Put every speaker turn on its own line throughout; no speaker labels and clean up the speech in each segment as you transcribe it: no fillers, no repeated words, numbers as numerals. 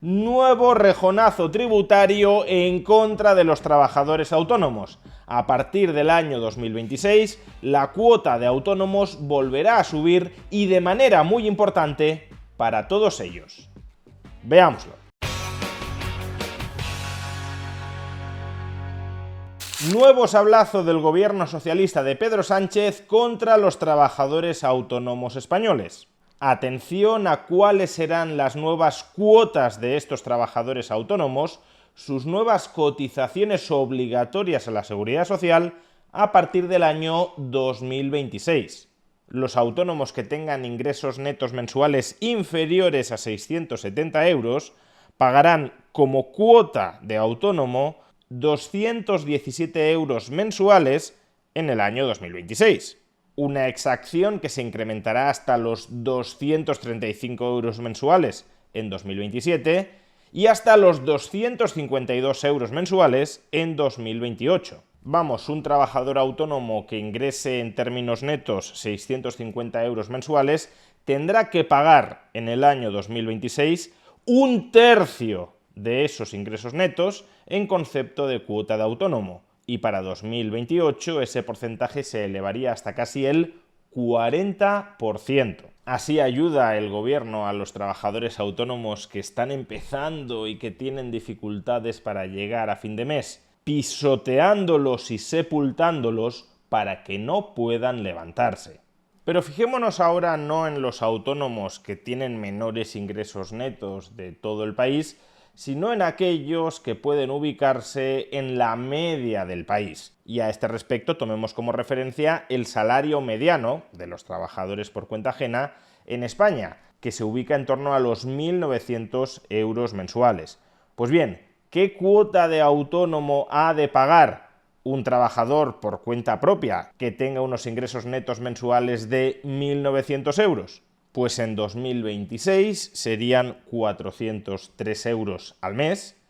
Nuevo rejonazo tributario en contra de los trabajadores autónomos. A partir del año 2026, la cuota de autónomos volverá a subir y de manera muy importante para todos ellos. Veámoslo. Nuevo sablazo del gobierno socialista de Pedro Sánchez contra los trabajadores autónomos españoles. Atención a cuáles serán las nuevas cuotas de estos trabajadores autónomos, sus nuevas cotizaciones obligatorias a la Seguridad Social a partir del año 2026. Los autónomos que tengan ingresos netos mensuales inferiores a 670 euros pagarán como cuota de autónomo 217 euros mensuales en el año 2026. Una exacción que se incrementará hasta los 235 euros mensuales en 2027 y hasta los 252 euros mensuales en 2028. Vamos, un trabajador autónomo que ingrese en términos netos 650 euros mensuales tendrá que pagar en el año 2026 un tercio de esos ingresos netos en concepto de cuota de autónomo. Y para 2028 ese porcentaje se elevaría hasta casi el 40%. Así ayuda el gobierno a los trabajadores autónomos que están empezando y que tienen dificultades para llegar a fin de mes, pisoteándolos y sepultándolos para que no puedan levantarse. Pero fijémonos ahora no en los autónomos que tienen menores ingresos netos de todo el país, sino en aquellos que pueden ubicarse en la media del país. Y a este respecto tomemos como referencia el salario mediano de los trabajadores por cuenta ajena en España, que se ubica en torno a los 1.900 euros mensuales. Pues bien, ¿qué cuota de autónomo ha de pagar un trabajador por cuenta propia que tenga unos ingresos netos mensuales de 1.900 euros? Pues en 2026 serían 403 euros al mes,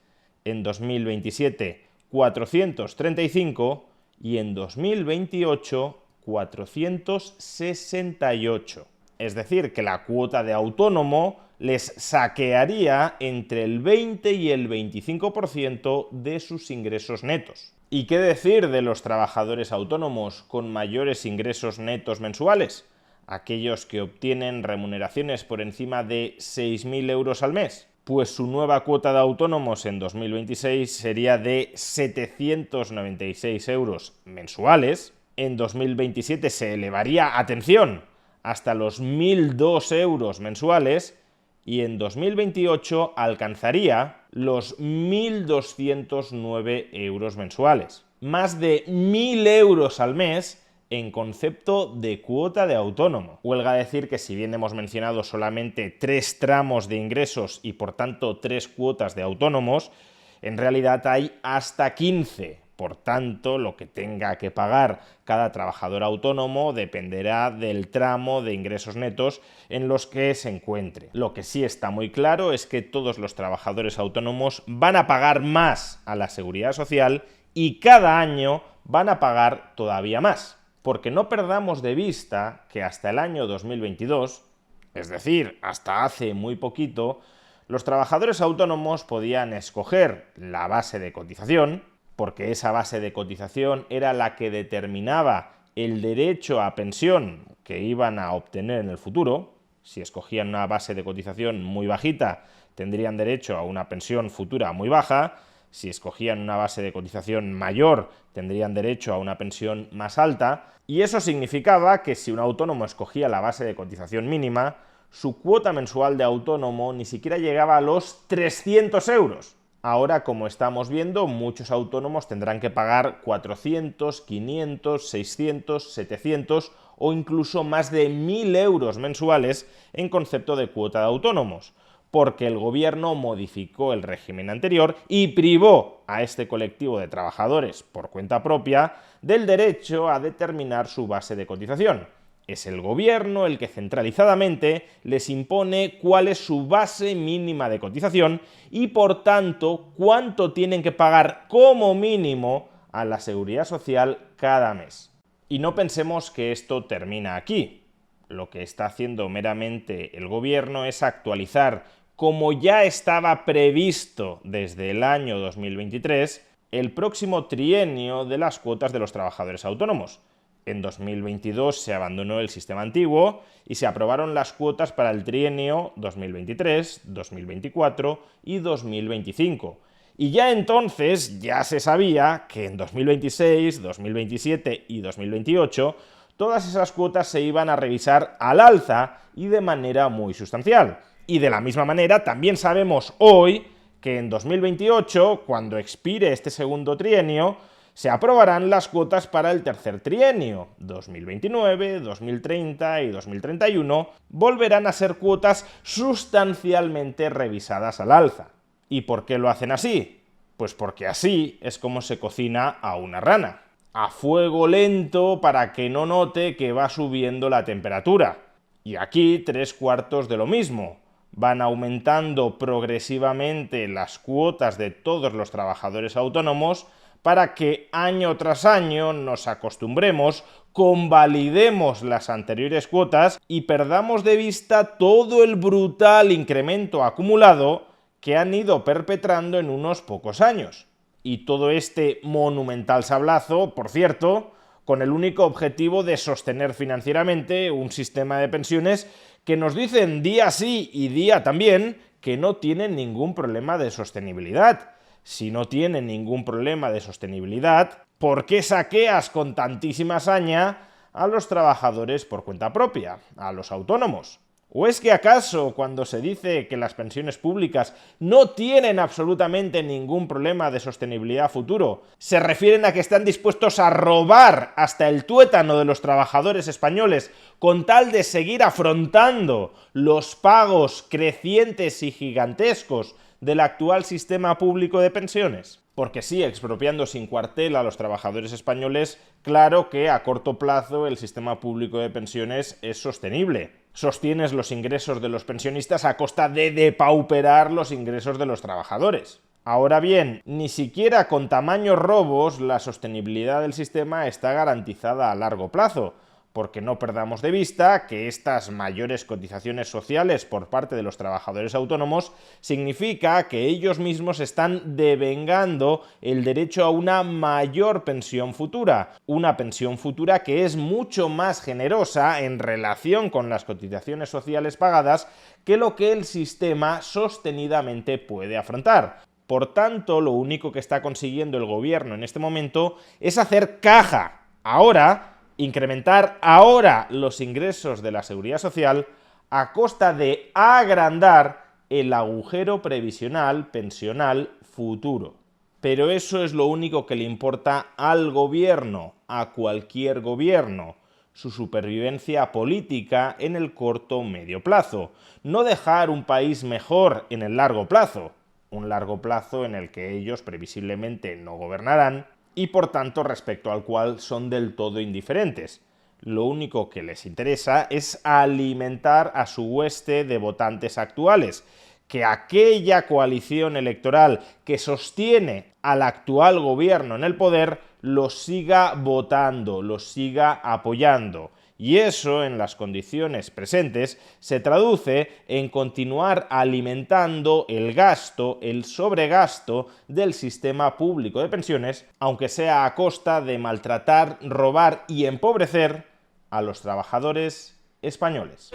en 2027 435 y en 2028 468. Es decir, que la cuota de autónomo les saquearía entre el 20 y el 25% de sus ingresos netos. ¿Y qué decir de los trabajadores autónomos con mayores ingresos netos mensuales? Aquellos que obtienen remuneraciones por encima de 6.000 euros al mes, pues su nueva cuota de autónomos en 2026 sería de 796 euros mensuales. En 2027 se elevaría, atención, hasta los 1.002 euros mensuales y en 2028 alcanzaría los 1.209 euros mensuales. Más de 1.000 euros al mes en concepto de cuota de autónomo. Huelga decir que si bien hemos mencionado solamente 3 tramos de ingresos y por tanto 3 cuotas de autónomos, en realidad hay hasta 15. Por tanto, lo que tenga que pagar cada trabajador autónomo dependerá del tramo de ingresos netos en los que se encuentre. Lo que sí está muy claro es que todos los trabajadores autónomos van a pagar más a la Seguridad Social y cada año van a pagar todavía más. Porque no perdamos de vista que hasta el año 2022, es decir, hasta hace muy poquito, los trabajadores autónomos podían escoger la base de cotización, porque esa base de cotización era la que determinaba el derecho a pensión que iban a obtener en el futuro. Si escogían una base de cotización muy bajita, tendrían derecho a una pensión futura muy baja. Si escogían una base de cotización mayor, tendrían derecho a una pensión más alta, y eso significaba que si un autónomo escogía la base de cotización mínima, su cuota mensual de autónomo ni siquiera llegaba a los 300 euros. Ahora, como estamos viendo, muchos autónomos tendrán que pagar 400, 500, 600, 700 o incluso más de 1.000 euros mensuales en concepto de cuota de autónomos, porque el gobierno modificó el régimen anterior y privó a este colectivo de trabajadores por cuenta propia del derecho a determinar su base de cotización. Es el gobierno el que centralizadamente les impone cuál es su base mínima de cotización y, por tanto, cuánto tienen que pagar como mínimo a la Seguridad Social cada mes. Y no pensemos que esto termina aquí. Lo que está haciendo meramente el gobierno es actualizar como ya estaba previsto desde el año 2023, el próximo trienio de las cuotas de los trabajadores autónomos. En 2022 se abandonó el sistema antiguo y se aprobaron las cuotas para el trienio 2023, 2024 y 2025. Y ya entonces ya se sabía que en 2026, 2027 y 2028 todas esas cuotas se iban a revisar al alza y de manera muy sustancial. Y de la misma manera también sabemos hoy que en 2028, cuando expire este segundo trienio, se aprobarán las cuotas para el tercer trienio. 2029, 2030 y 2031 volverán a ser cuotas sustancialmente revisadas al alza. ¿Y por qué lo hacen así? Pues porque así es como se cocina a una rana. A fuego lento para que no note que va subiendo la temperatura. Y aquí 3/4 de lo mismo. Van aumentando progresivamente las cuotas de todos los trabajadores autónomos para que año tras año nos acostumbremos, convalidemos las anteriores cuotas y perdamos de vista todo el brutal incremento acumulado que han ido perpetrando en unos pocos años. Y todo este monumental sablazo, por cierto, con el único objetivo de sostener financieramente un sistema de pensiones que nos dicen día sí y día también que no tienen ningún problema de sostenibilidad. Si no tienen ningún problema de sostenibilidad, ¿por qué saqueas con tantísima saña a los trabajadores por cuenta propia, a los autónomos? ¿O es que acaso cuando se dice que las pensiones públicas no tienen absolutamente ningún problema de sostenibilidad futuro, se refieren a que están dispuestos a robar hasta el tuétano de los trabajadores españoles con tal de seguir afrontando los pagos crecientes y gigantescos del actual sistema público de pensiones? Porque sí, expropiando sin cuartel a los trabajadores españoles, claro que a corto plazo el sistema público de pensiones es sostenible. Sostienes los ingresos de los pensionistas a costa de depauperar los ingresos de los trabajadores. Ahora bien, ni siquiera con tamaños robos la sostenibilidad del sistema está garantizada a largo plazo, porque no perdamos de vista que estas mayores cotizaciones sociales por parte de los trabajadores autónomos significa que ellos mismos están devengando el derecho a una mayor pensión futura, una pensión futura que es mucho más generosa en relación con las cotizaciones sociales pagadas que lo que el sistema sostenidamente puede afrontar. Por tanto, lo único que está consiguiendo el gobierno en este momento es hacer caja ahora, incrementar ahora los ingresos de la seguridad social a costa de agrandar el agujero previsional pensional futuro. Pero eso es lo único que le importa al gobierno, a cualquier gobierno, su supervivencia política en el corto o medio plazo, no dejar un país mejor en el largo plazo, un largo plazo en el que ellos previsiblemente no gobernarán, y por tanto respecto al cual son del todo indiferentes. Lo único que les interesa es alimentar a su hueste de votantes actuales, que aquella coalición electoral que sostiene al actual gobierno en el poder los siga votando, los siga apoyando. Y eso, en las condiciones presentes, se traduce en continuar alimentando el gasto, el sobregasto del sistema público de pensiones, aunque sea a costa de maltratar, robar y empobrecer a los trabajadores españoles.